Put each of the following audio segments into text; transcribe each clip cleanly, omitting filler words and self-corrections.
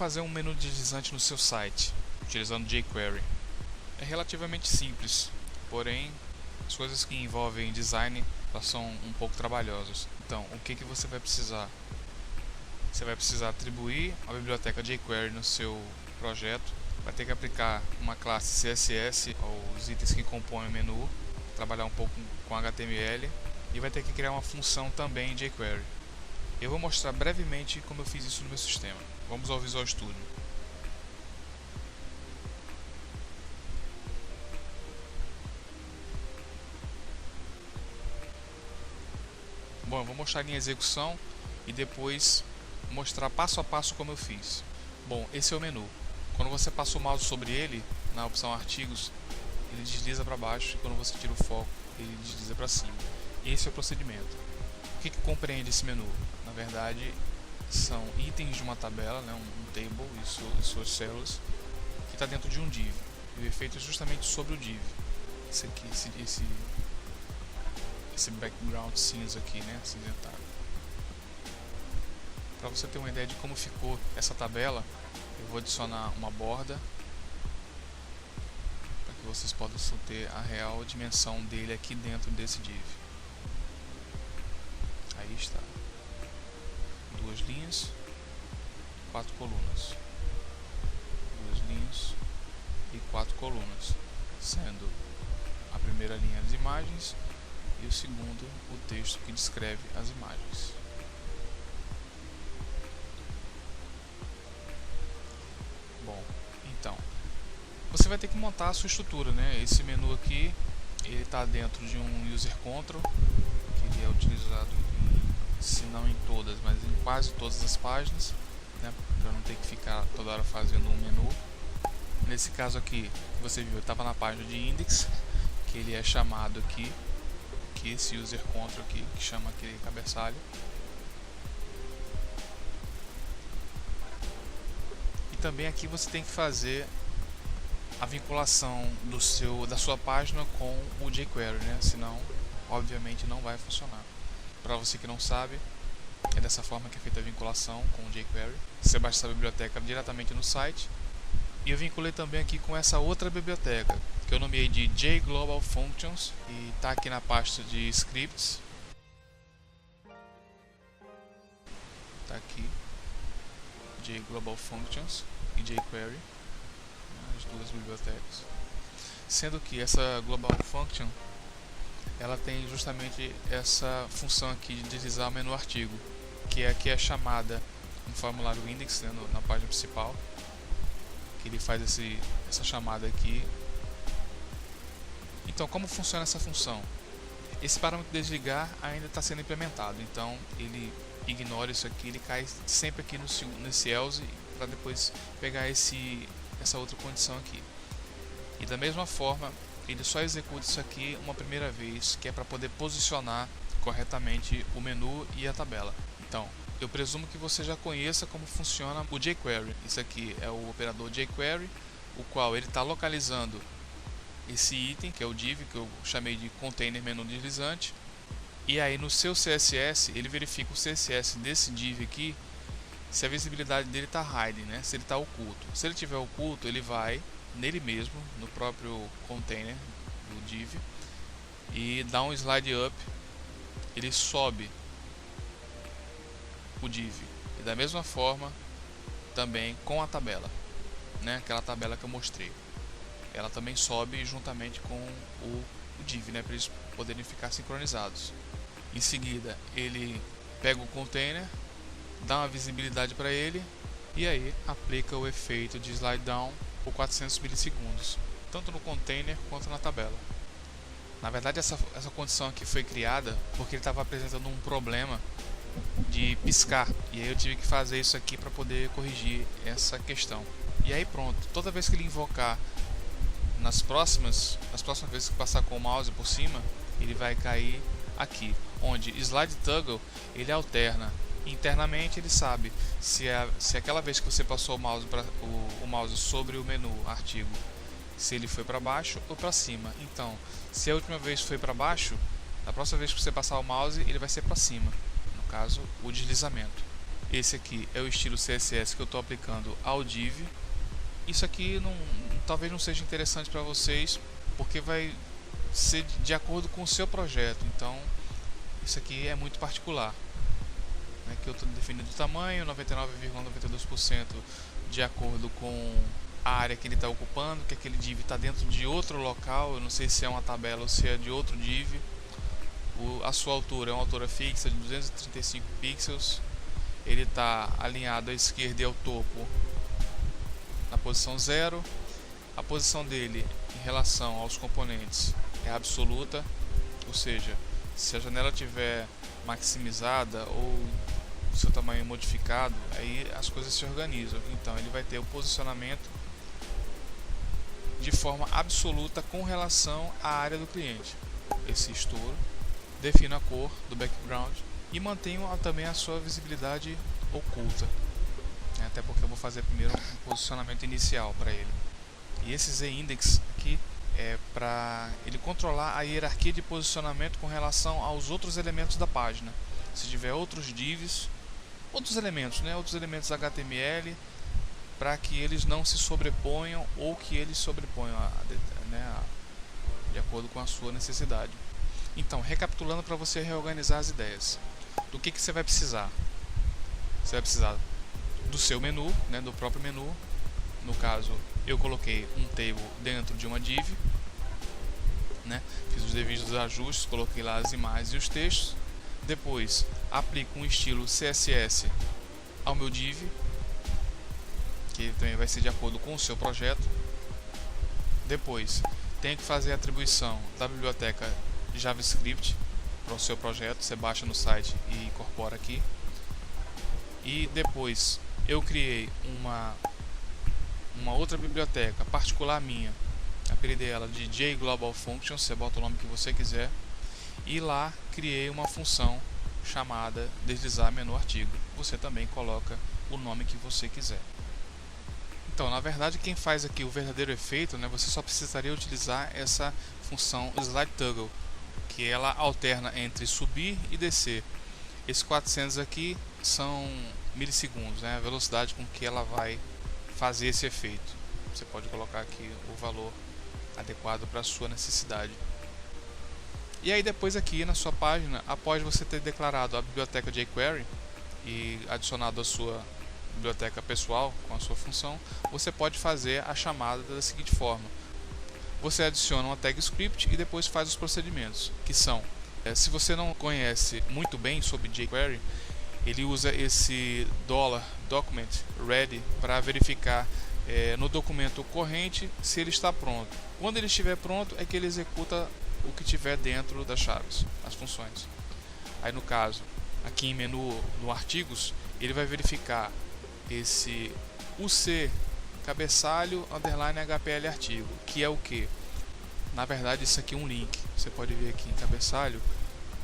fazer um menu deslizante no seu site utilizando jQuery? É relativamente simples, porém as coisas que envolvem design elas são um pouco trabalhosas. Então, o que você vai precisar? Você vai precisar atribuir a biblioteca jQuery no seu projeto, vai ter que aplicar uma classe CSS aos itens que compõem o menu, trabalhar um pouco com HTML e vai ter que criar uma função também em jQuery. Eu vou mostrar brevemente como eu fiz isso no meu sistema. Vamos ao Visual Studio. Bom, eu vou mostrar em execução e depois mostrar passo a passo como eu fiz. Bom, esse é o menu. Quando você passa o mouse sobre ele, na opção Artigos, ele desliza para baixo e quando você tira o foco, ele desliza para cima. Esse é o procedimento. O que compreende esse menu? Na verdade, são itens de uma tabela, né, um table e suas células, que está dentro de um div. E o efeito é justamente sobre o div. Esse aqui, esse background cinza aqui, né, acinzentado. Para você ter uma ideia de como ficou essa tabela, eu vou adicionar uma borda para que vocês possam ter a real dimensão dele aqui dentro desse div. Aí está. 2 linhas, 4 colunas. 2 linhas e 4 colunas, sendo a primeira linha as imagens e o segundo o texto que descreve as imagens. Bom, então você vai ter que montar a sua estrutura, né? Esse menu aqui ele está dentro de um user control que ele é utilizado se não em todas, mas em quase todas as páginas, né? Para não ter que ficar toda hora fazendo um menu. Nesse caso aqui, você viu, eu estava na página de index, que ele é chamado aqui, que esse user control aqui, que chama aquele cabeçalho. E também aqui você tem que fazer a vinculação da sua página com o jQuery, né? Senão, obviamente, não vai funcionar. Para você que não sabe, é dessa forma que é feita a vinculação com o jQuery. Você baixa essa biblioteca diretamente no site. E eu vinculei também aqui com essa outra biblioteca, que eu nomeei de JGlobalFunctions, e está aqui na pasta de scripts. Está aqui, JGlobalFunctions e jQuery, as duas bibliotecas. Sendo que essa Global Function ela tem justamente essa função aqui de deslizar o menu artigo, que aqui é chamada no formulário index, né, na página principal, que ele faz essa chamada aqui. Então, como funciona essa função? Esse parâmetro desligar ainda está sendo implementado, então ele ignora isso aqui, ele cai sempre aqui nesse else para depois pegar essa outra condição aqui. E da mesma forma, ele só executa isso aqui uma primeira vez, que é para poder posicionar corretamente o menu e a tabela. Então, eu presumo que você já conheça como funciona o jQuery. Isso aqui é o operador jQuery, o qual ele está localizando esse item, que é o div, que eu chamei de container menu deslizante. E aí no seu CSS, ele verifica o CSS desse div aqui, se a visibilidade dele está hidden, né? Se ele está oculto. Se ele estiver oculto, ele vai nele mesmo, no próprio container do div, e dá um slide up, ele sobe o div. E da mesma forma também com a tabela, né? Aquela tabela que eu mostrei, ela também sobe juntamente com o div, né? Para eles poderem ficar sincronizados. Em seguida ele pega o container, dá uma visibilidade para ele e aí aplica o efeito de slide down por 400 milissegundos, tanto no container quanto na tabela. Na verdade, essa condição aqui foi criada porque ele estava apresentando um problema de piscar, e aí eu tive que fazer isso aqui para poder corrigir essa questão. E aí pronto, toda vez que ele invocar nas próximas vezes que passar com o mouse por cima, ele vai cair aqui, onde slide toggle ele alterna. Internamente ele sabe se aquela vez que você passou o mouse sobre o menu artigo, se ele foi para baixo ou para cima. Então, se a última vez foi para baixo, na próxima vez que você passar o mouse ele vai ser para cima, no caso o deslizamento. Esse aqui é o estilo CSS que eu estou aplicando ao div. Isso aqui talvez não seja interessante para vocês, porque vai ser de acordo com o seu projeto. Então isso aqui é muito particular, né? Que eu estou definindo o tamanho 99,92% de acordo com a área que ele está ocupando, que aquele div está dentro de outro local. Eu não sei se é uma tabela ou se é de outro div. A sua altura é uma altura fixa de 235 pixels. Ele está alinhado à esquerda e ao topo na posição 0. A posição dele em relação aos componentes é absoluta, ou seja, se a janela estiver maximizada ou seu tamanho modificado, aí as coisas se organizam. Então ele vai ter o posicionamento de forma absoluta com relação à área do cliente. Esse estouro, defino a cor do background e mantenho também a sua visibilidade oculta, né? Até porque eu vou fazer primeiro um posicionamento inicial para ele. E esse z-index aqui é para ele controlar a hierarquia de posicionamento com relação aos outros elementos da página. Se tiver outros divs, outros elementos, né? Outros elementos HTML, para que eles não se sobreponham ou que eles sobreponham né, de acordo com a sua necessidade. Então, recapitulando para você reorganizar as ideias, do que você vai precisar? Você vai precisar do seu menu, né, do próprio menu. No caso, eu coloquei um table dentro de uma div, né, fiz os devidos ajustes, coloquei lá as imagens e os textos. Depois, aplico um estilo CSS ao meu div, que também vai ser de acordo com o seu projeto. Depois, tenho que fazer a atribuição da biblioteca JavaScript para o seu projeto. Você baixa no site e incorpora aqui. E depois eu criei uma outra biblioteca particular minha, apelidei ela de JGlobalFunctions, você bota o nome que você quiser, e lá criei uma função chamada deslizar menu artigo. Você também coloca o nome que você quiser. Então, na verdade, quem faz aqui o verdadeiro efeito, né, você só precisaria utilizar essa função slide_toggle, que ela alterna entre subir e descer. Esses 400 aqui são milissegundos, né, a velocidade com que ela vai fazer esse efeito. Você pode colocar aqui o valor adequado para a sua necessidade. E aí depois aqui na sua página, após você ter declarado a biblioteca jQuery e adicionado a sua biblioteca pessoal com a sua função, você pode fazer a chamada da seguinte forma: você adiciona uma tag script e depois faz os procedimentos, que são, se você não conhece muito bem sobre jQuery, ele usa esse $document ready para verificar no documento corrente se ele está pronto. Quando ele estiver pronto é que ele executa o que tiver dentro das chaves, as funções. Aí no caso, aqui em menu no artigos, ele vai verificar esse UC cabeçalho underline HPL artigo, que é o que? Na verdade isso aqui é um link. Você pode ver aqui em cabeçalho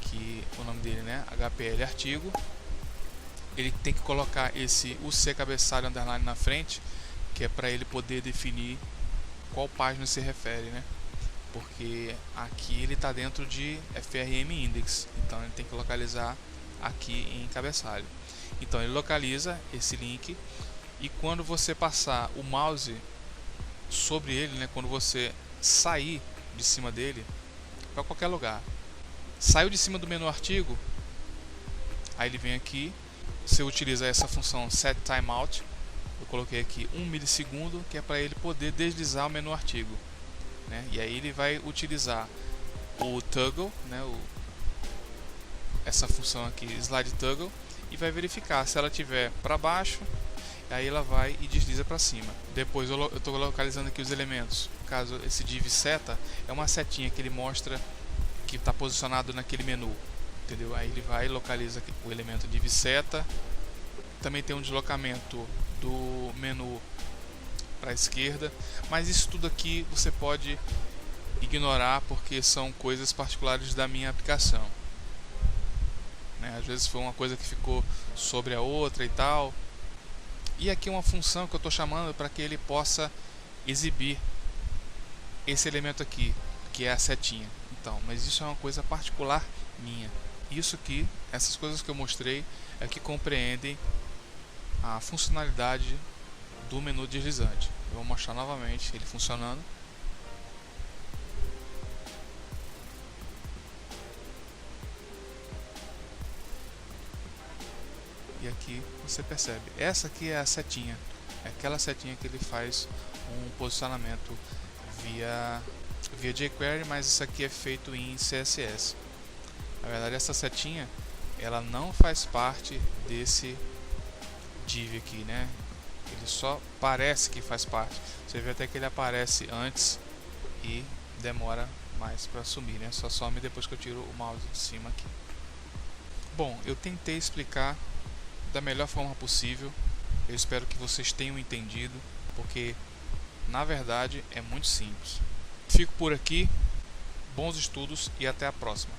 que o nome dele, né, HPL artigo. Ele tem que colocar esse UC cabeçalho underline na frente, que é para ele poder definir qual página se refere, né? Porque aqui ele está dentro de FRM index, então ele tem que localizar aqui em cabeçalho. Então ele localiza esse link e quando você passar o mouse sobre ele, né, quando você sair de cima dele para qualquer lugar, saiu de cima do menu artigo, aí ele vem aqui, você utiliza essa função setTimeout. Eu coloquei aqui 1 milissegundo, que é para ele poder deslizar o menu artigo, né? E aí ele vai utilizar o toggle, né, essa função aqui, slide toggle, e vai verificar se ela estiver para baixo, aí ela vai e desliza para cima. Depois eu estou localizando aqui os elementos. No caso, esse div seta é uma setinha que ele mostra que está posicionado naquele menu, entendeu? Aí ele vai e localiza aqui o elemento div seta. Também tem um deslocamento do menu para a esquerda, mas isso tudo aqui você pode ignorar porque são coisas particulares da minha aplicação, né? Às vezes foi uma coisa que ficou sobre a outra e tal. E aqui uma função que eu estou chamando para que ele possa exibir esse elemento aqui, que é a setinha. Então, mas isso é uma coisa particular minha. Isso aqui, essas coisas que eu mostrei, é que compreendem a funcionalidade do menu deslizante. Eu vou mostrar novamente ele funcionando. E aqui você percebe, essa aqui é a setinha, é aquela setinha que ele faz um posicionamento via jQuery, mas isso aqui é feito em CSS. Na verdade, essa setinha ela não faz parte desse div aqui, né? Ele só parece que faz parte. Você vê até que ele aparece antes e demora mais para sumir, né? Só some depois que eu tiro o mouse de cima aqui. Bom, eu tentei explicar da melhor forma possível. Eu espero que vocês tenham entendido, porque na verdade é muito simples. Fico por aqui, bons estudos e até a próxima.